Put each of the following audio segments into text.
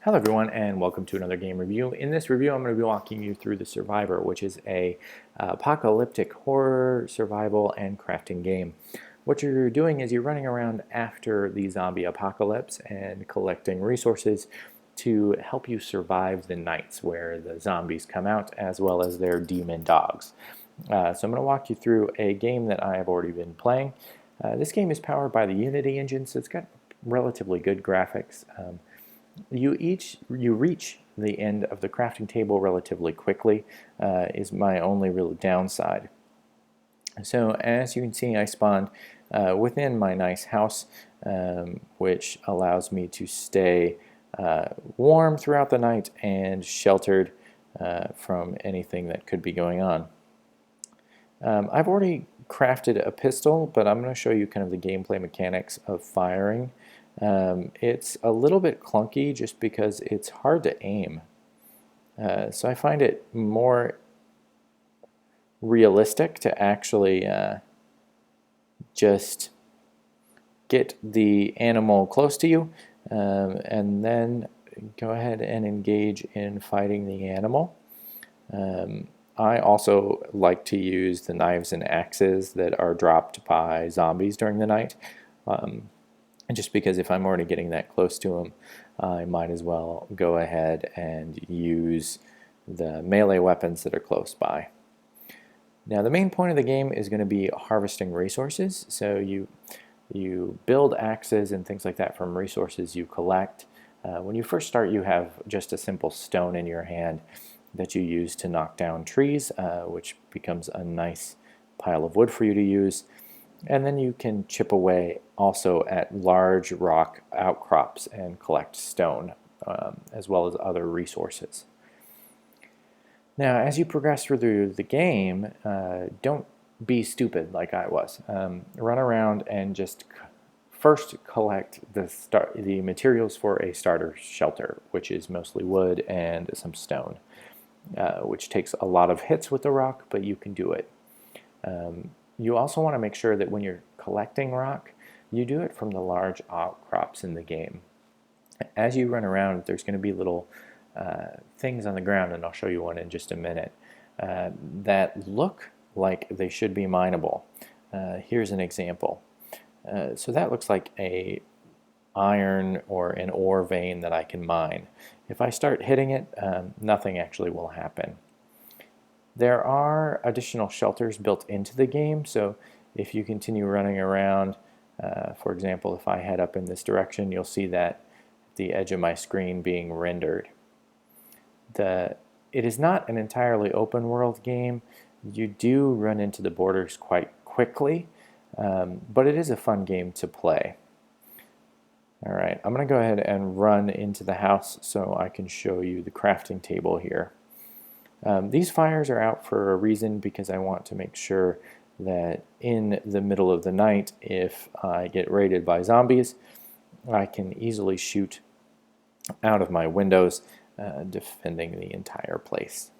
Hello everyone and welcome to another game review. In this review I'm going to be walking you through The Survivor, which is a apocalyptic horror, survival, and crafting game. What you're doing is you're running around after the zombie apocalypse and collecting resources to help you survive the nights where the zombies come out, as well as their demon dogs. So I'm going to walk you through a game that I have already been playing. This game is powered by the Unity engine, so it's got relatively good graphics. You reach the end of the crafting table relatively quickly, is my only real downside. So as you can see, I spawned within my nice house, which allows me to stay warm throughout the night and sheltered from anything that could be going on. I've already crafted a pistol, but I'm going to show you kind of the gameplay mechanics of firing. It's a little bit clunky just because it's hard to aim. So I find it more realistic to actually just get the animal close to you and then go ahead and engage in fighting the animal. I also like to use the knives and axes that are dropped by zombies during the night. Just because if I'm already getting that close to them, I might as well go ahead and use the melee weapons that are close by. Now the main point of the game is going to be harvesting resources. So you build axes and things like that from resources you collect. When you first start, you have just a simple stone in your hand that you use to knock down trees, which becomes a nice pile of wood for you to use. And then you can chip away also at large rock outcrops and collect stone, as well as other resources. Now, as you progress through the game, don't be stupid like I was. Run around and just first collect the materials for a starter shelter, which is mostly wood and some stone, which takes a lot of hits with the rock, but you can do it. You also want to make sure that when you're collecting rock, you do it from the large outcrops in the game. As you run around, there's going to be little things on the ground, and I'll show you one in just a minute, that look like they should be mineable. Here's an example. So that looks like a iron or an ore vein that I can mine. If I start hitting it, nothing actually will happen. There are additional shelters built into the game, so if you continue running around, for example, if I head up in this direction, you'll see that the edge of my screen being rendered. It is not an entirely open world game. You do run into the borders quite quickly, but it is a fun game to play. Alright, I'm going to go ahead and run into the house so I can show you the crafting table here. These fires are out for a reason, because I want to make sure that in the middle of the night, if I get raided by zombies, I can easily shoot out of my windows, defending the entire place.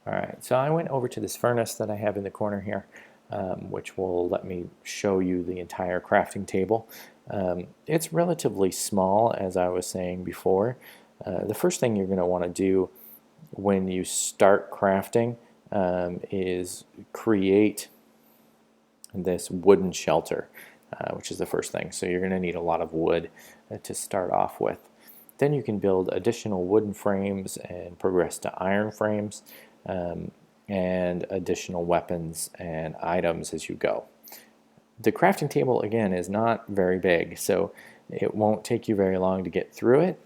Alright, so I went over to this furnace that I have in the corner here, which will let me show you the entire crafting table. It's relatively small, as I was saying before. The first thing you're going to want to do when you start crafting is create this wooden shelter, which is the first thing. So you're going to need a lot of wood to start off with. Then you can build additional wooden frames and progress to iron frames, and additional weapons and items as you go. The crafting table, again, is not very big, so it won't take you very long to get through it,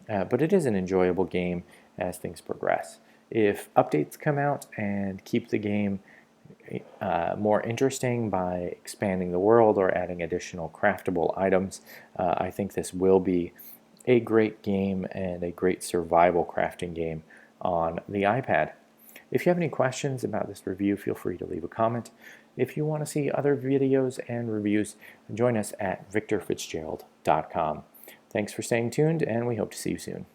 but it is an enjoyable game as things progress. If updates come out and keep the game more interesting by expanding the world or adding additional craftable items, I think this will be a great game and a great survival crafting game on the iPad. If you have any questions about this review, feel free to leave a comment. If you want to see other videos and reviews, join us at victorfitzgerald.com. Thanks for staying tuned, and we hope to see you soon.